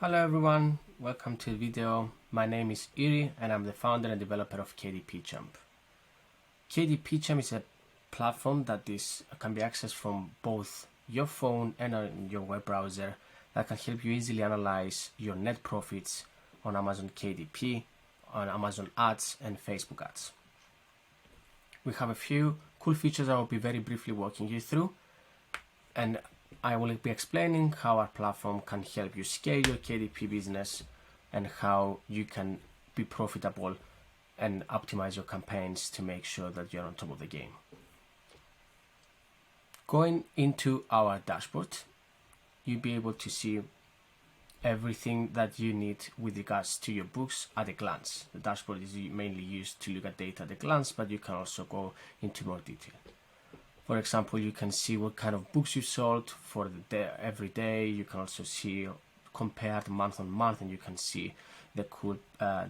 Hello everyone, welcome to the video. My name is Iri and I'm the founder and developer of KDP Jump. KDP Jump is a platform that can be accessed from both your phone and your web browser that can help you easily analyze your net profits on Amazon KDP, on Amazon ads and Facebook ads. We have a few cool features I will be very briefly walking you through, and I will be explaining how our platform can help you scale your KDP business and how you can be profitable and optimize your campaigns to make sure that you're on top of the game. Going into our dashboard, you'll be able to see everything that you need with regards to your books at a glance. The dashboard is mainly used to look at data at a glance, but you can also go into more detail. For example, you can see what kind of books you sold for the day, every day. You can also see compared month on month, and you can see the cool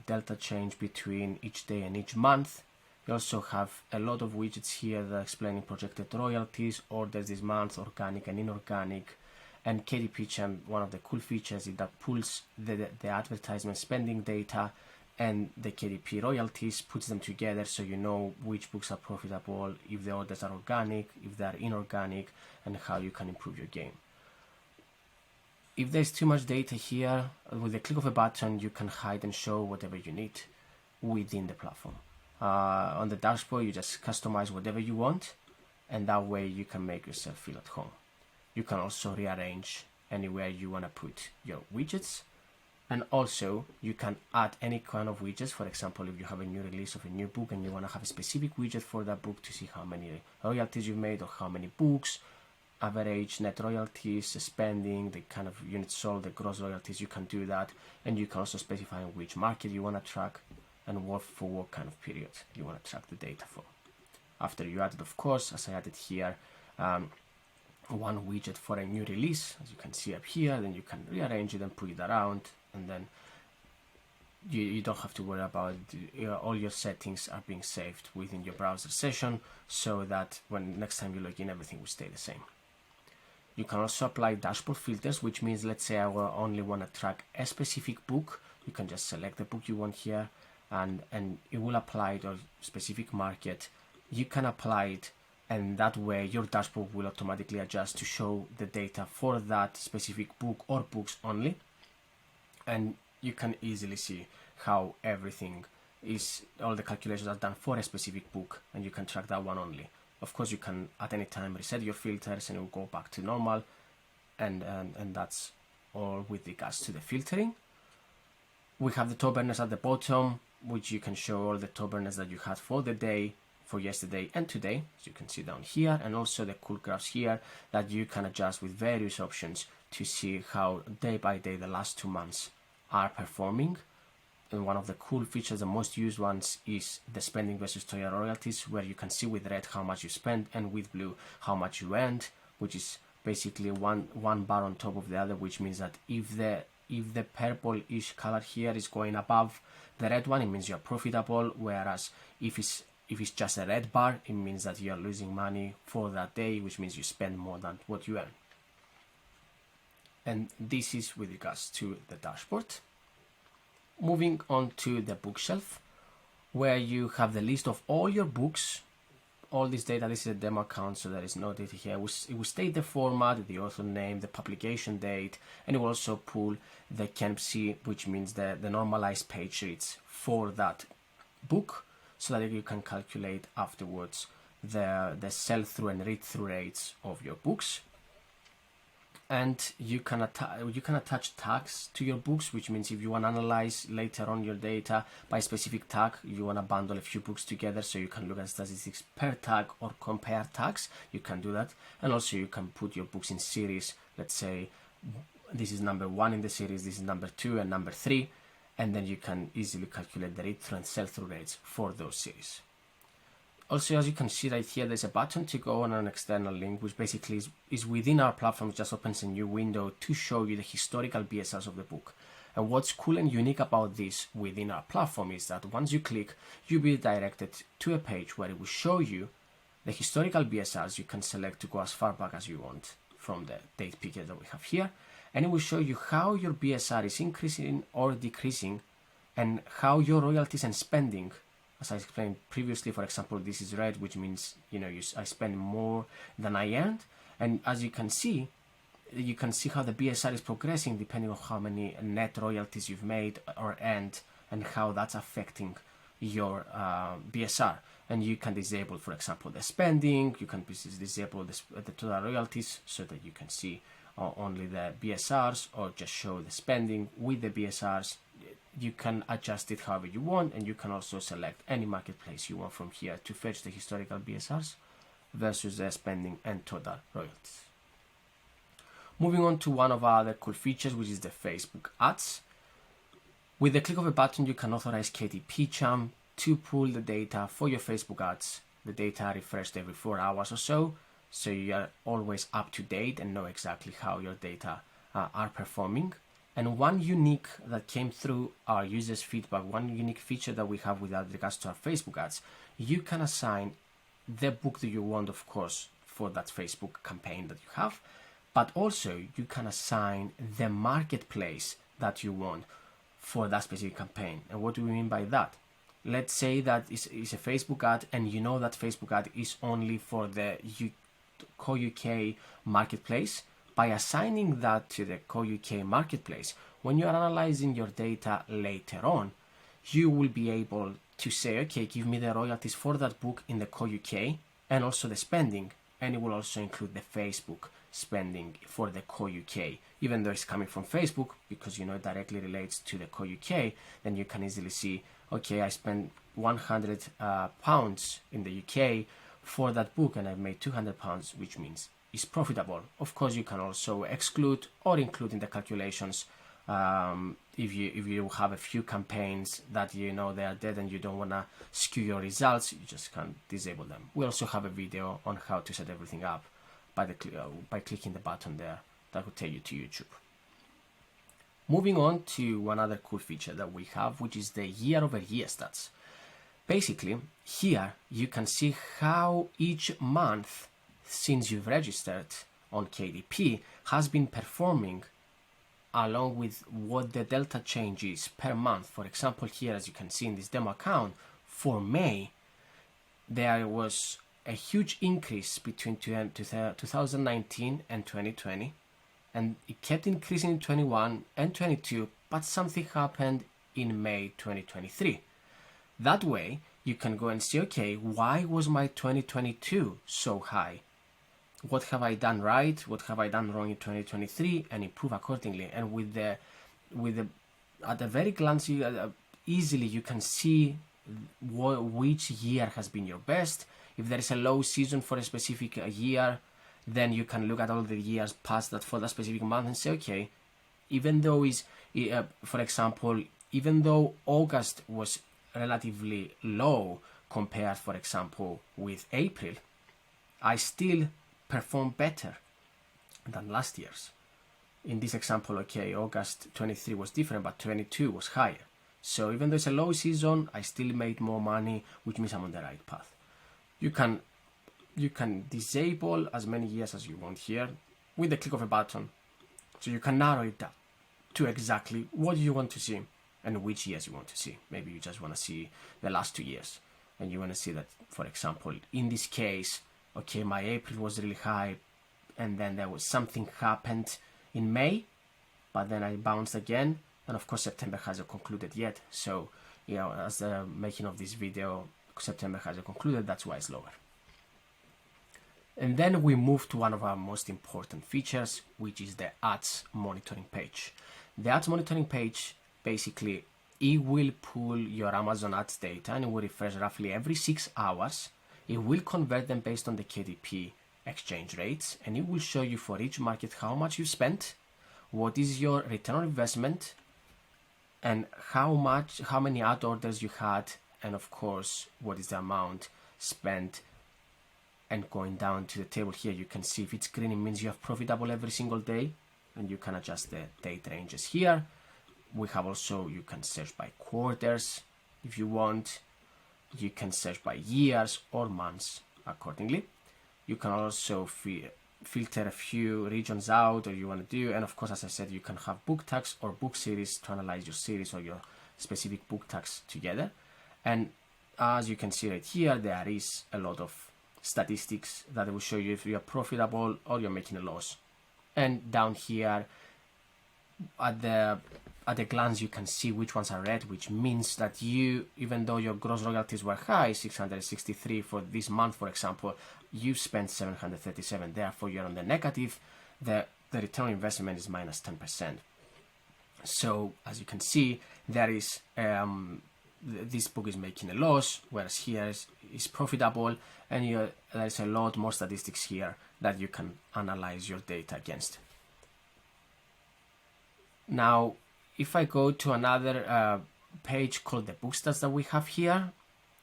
delta change between each day and each month. You also have a lot of widgets here that are explaining projected royalties, orders this month, organic and inorganic. And KDP Jump, one of the cool features is that pulls the advertisement spending data and the KDP royalties, puts them together so you know which books are profitable, if the orders are organic, if they are inorganic, and how you can improve your game. If there's too much data here, with the click of a button you can hide and show whatever you need within the platform. On the dashboard you just customize whatever you want, and that way you can make yourself feel at home. You can also rearrange anywhere you want to put your widgets. And also, you can add any kind of widgets. For example, if you have a new release of a new book and you want to have a specific widget for that book to see how many royalties you've made or how many books, average net royalties, spending, the kind of units sold, the gross royalties, you can do that. And you can also specify which market you want to track and for what kind of period you want to track the data for. After you add it, of course, as I added here, one widget for a new release, as you can see up here, then you can rearrange it and put it around, and then you don't have to worry about it. All your settings are being saved within your browser session, so that when next time you log in, everything will stay the same. You can also apply dashboard filters, which means, let's say I will only want to track a specific book. You can just select the book you want here, and it will apply it to a specific market. You can apply it, and that way your dashboard will automatically adjust to show the data for that specific book or books only. And you can easily see how everything is, all the calculations are done for a specific book, and you can track that one only. Of course, you can at any time reset your filters and it will go back to normal, and that's all with regards to the filtering. We have the top earners at the bottom, which you can show all the top earners that you had for the day, for yesterday and today, as you can see down here, and also the cool graphs here that you can adjust with various options to see how day by day the last 2 months are performing. And one of the cool features, the most used ones, is the spending versus total royalties, where you can see with red how much you spend and with blue how much you earned, which is basically one bar on top of the other, which means that if the purple-ish color here is going above the red one, it means you're profitable, whereas if it's just a red bar, it means that you're losing money for that day, which means you spend more than what you earn. And this is with regards to the dashboard. Moving on to the bookshelf, where you have the list of all your books. All this data, this is a demo account, so there is no data here. It will state the format, the author name, the publication date, and it will also pull the KDP, which means the normalized page rates for that book, so that you can calculate afterwards the sell-through and read-through rates of your books. And you can attach tags to your books, which means if you want to analyze later on your data by a specific tag, you want to bundle a few books together so you can look at statistics per tag or compare tags, you can do that. And also you can put your books in series. Let's say this is number 1 in the series, this is number 2 and number 3, and then you can easily calculate the read-through and sell-through rates for those series. Also, as you can see right here, there's a button to go on an external link, which basically is within our platform, just opens a new window to show you the historical BSRs of the book. And what's cool and unique about this within our platform is that once you click, you'll be directed to a page where it will show you the historical BSRs. You can select to go as far back as you want from the date picker that we have here, and it will show you how your BSR is increasing or decreasing, and how your royalties and spending, as I explained previously. For example, this is red, which means I spend more than I earned, and as you can see how the BSR is progressing depending on how many net royalties you've made or earned, and how that's affecting your BSR. And you can disable, for example, the spending. You can disable the total royalties so that you can see only the BSRs, or just show the spending with the BSRs. You can adjust it however you want, and you can also select any marketplace you want from here to fetch the historical BSRs versus the spending and total royalties. Moving on to one of our other cool features, which is the Facebook ads. With the click of a button, you can authorize KDP Cham to pull the data for your Facebook ads. The data refreshed every 4 hours or so you are always up to date and know exactly how your data are performing. And one unique that came through our users' feedback, one unique feature that we have with regards to our Facebook ads, you can assign the book that you want, of course, for that Facebook campaign that you have, but also you can assign the marketplace that you want for that specific campaign. And what do we mean by that? Let's say that it's a Facebook ad, and you know that Facebook ad is only for the Co-UK marketplace. By assigning that to the Co-UK marketplace, when you are analyzing your data later on, you will be able to say, okay, give me the royalties for that book in the Co-UK, and also the spending, and it will also include the Facebook spending for the Co-UK. Even though it's coming from Facebook, because it directly relates to the Co-UK, then you can easily see, okay, I spent £100 in the UK for that book, and I've made £200, which means it's profitable. Of course, you can also exclude or include in the calculations if you have a few campaigns that they are dead and you don't want to skew your results, you just can disable them. We also have a video on how to set everything up by clicking the button there. That will take you to YouTube. Moving on to one other cool feature that we have, which is the year-over-year stats. Basically, here you can see how each month since you've registered on KDP has been performing, along with what the delta change is per month. For example, here, as you can see in this demo account, for May, there was a huge increase between 2019 and 2020, and it kept increasing in 21 and 22, but something happened in May 2023. That way, you can go and see, okay, why was my 2022 so high? What have I done right? What have I done wrong in 2023? And improve accordingly. And at a very glance, easily you can see which year has been your best. If there is a low season for a specific year, then you can look at all the years past that for that specific month and say, okay, even though for example, even though August was relatively low compared, for example, with April, I still perform better than last year's. In this example, okay, August 23 was different, but 22 was higher. So even though it's a low season, I still made more money, which means I'm on the right path. You can disable as many years as you want here with the click of a button. So you can narrow it down to exactly what you want to see and which years you want to see. Maybe you just want to see the last 2 years, and you want to see that, for example, in this case, okay, my April was really high, and then there was something happened in May, but then I bounced again, and of course September hasn't concluded yet. So, as the making of this video, September hasn't concluded, that's why it's lower. And then we move to one of our most important features, which is the ads monitoring page. The ads monitoring page, basically, it will pull your Amazon ads data, and it will refresh roughly every 6 hours. It will convert them based on the KDP exchange rates, and it will show you for each market how much you spent, what is your return on investment, and how many ad orders you had, and of course, what is the amount spent. And going down to the table here, you can see if it's green, it means you have profitable every single day, and you can adjust the date ranges here. We have also, you can search by quarters if you want. You can search by years or months accordingly. You can also filter a few regions out, or you want to do. And of course, as I said, you can have book tags or book series to analyze your series or your specific book tags together. And as you can see right here, there is a lot of statistics that will show you if you are profitable or you're making a loss. And down here at a glance, you can see which ones are red, which means that you, even though your gross royalties were high, 663 for this month, for example, you spent 737. Therefore, you're on the negative. The return on investment is minus 10%. So, as you can see, there is this book is making a loss, whereas here is profitable, and there's a lot more statistics here that you can analyze your data against. Now, if I go to another page called the book stats that we have here,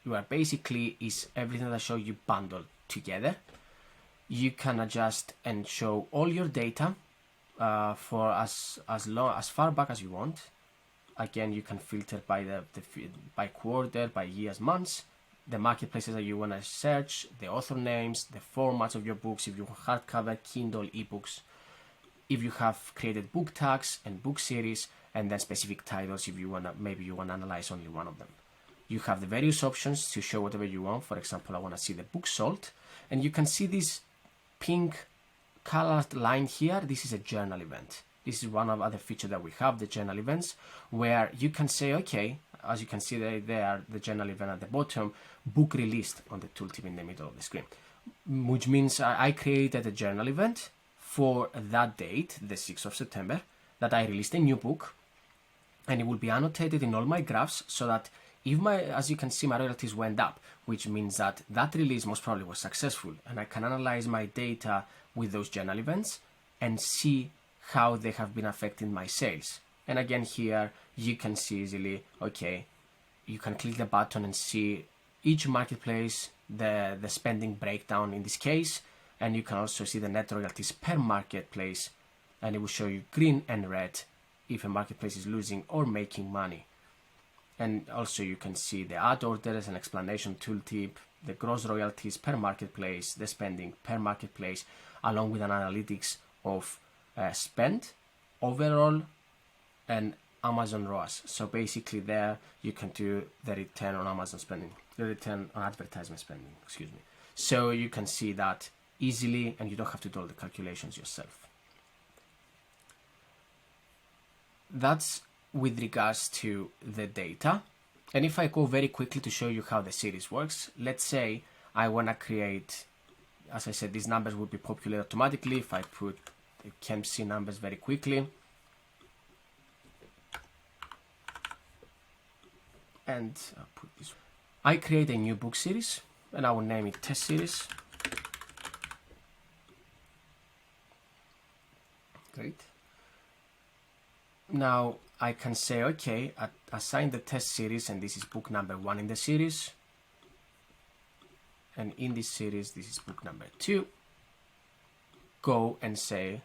where basically is everything that I show you bundled together. You can adjust and show all your data for as far back as you want. Again, you can filter by by quarter, by years, months, the marketplaces that you want to search, the author names, the formats of your books, if you have hardcover, Kindle, ebooks, if you have created book tags and book series, and then specific titles if you want to, maybe you want to analyze only one of them. You have the various options to show whatever you want. For example, I want to see the book sold, and you can see this pink colored line here. This is a journal event. This is one of other features that we have, the journal events, where you can say, okay, as you can see there, the journal event at the bottom, book released on the tooltip in the middle of the screen, which means I created a journal event for that date, the 6th of September, that I released a new book, and it will be annotated in all my graphs so that if as you can see, my royalties went up, which means that release most probably was successful, and I can analyze my data with those journal events and see how they have been affecting my sales. And again, here you can see easily, okay, you can click the button and see each marketplace, the spending breakdown in this case, and you can also see the net royalties per marketplace, and it will show you green and red if a marketplace is losing or making money. And also you can see the ad orders and explanation tooltip, the gross royalties per marketplace, the spending per marketplace, along with an analytics of spend overall and Amazon ROAS. So basically there you can do the return on Amazon spending, the return on advertisement spending, excuse me. So you can see that easily, and you don't have to do all the calculations yourself. That's with regards to the data. And if I go very quickly to show you how the series works, let's say I want to create, as I said, these numbers will be populated automatically if I put the KMC numbers very quickly. And I'll put this. I create a new book series, and I will name it test series. Great. Now I can say, okay, assign the test series, and this is book number 1 in the series. And in this series, this is book number 2. Go and say,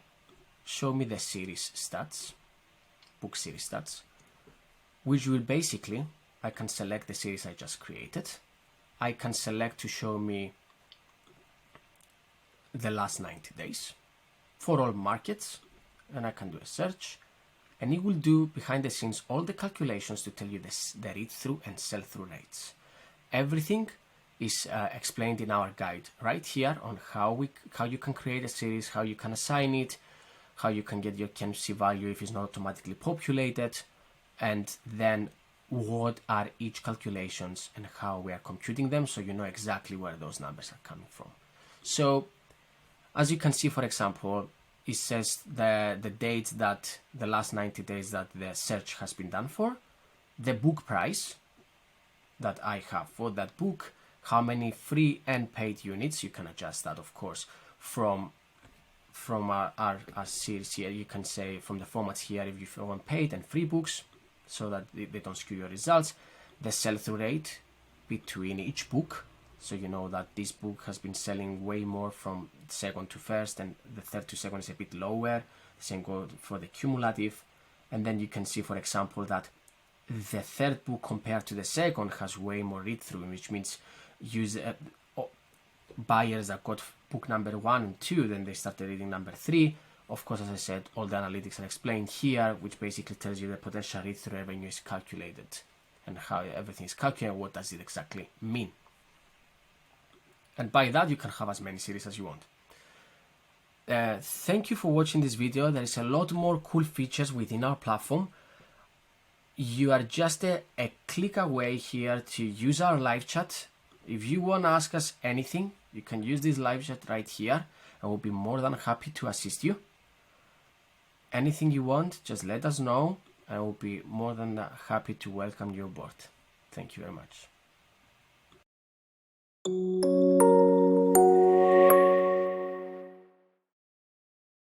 show me the series stats, book series stats, which will basically, I can select the series I just created. I can select to show me the last 90 days for all markets, and I can do a search, and it will do behind the scenes all the calculations to tell you the read-through and sell-through rates. Everything is explained in our guide right here on how you can create a series, how you can assign it, how you can get your KMC value if it's not automatically populated, and then what are each calculations and how we are computing them, so you know exactly where those numbers are coming from. So as you can see, for example, it says the dates that the last 90 days that the search has been done for, the book price that I have for that book, how many free and paid units. You can adjust that, of course, from our series here. You can say from the formats here if you want paid and free books, so that they don't skew your results. The sell-through rate between each book, so you know that this book has been selling way more from second to first, and the third to second is a bit lower. The same goes for the cumulative. And then you can see, for example, that the third book compared to the second has way more read-through, which means buyers that got book number 1 and 2, then they started reading number 3. Of course, as I said, all the analytics are explained here, which basically tells you the potential read-through revenue is calculated and how everything is calculated, what does it exactly mean. And by that, you can have as many series as you want. Thank you for watching this video. There is a lot more cool features within our platform. You are just a click away here to use our live chat. If you want to ask us anything, you can use this live chat right here, and we'll be more than happy to assist you. Anything you want, just let us know, and we'll be more than happy to welcome you aboard. Thank you very much.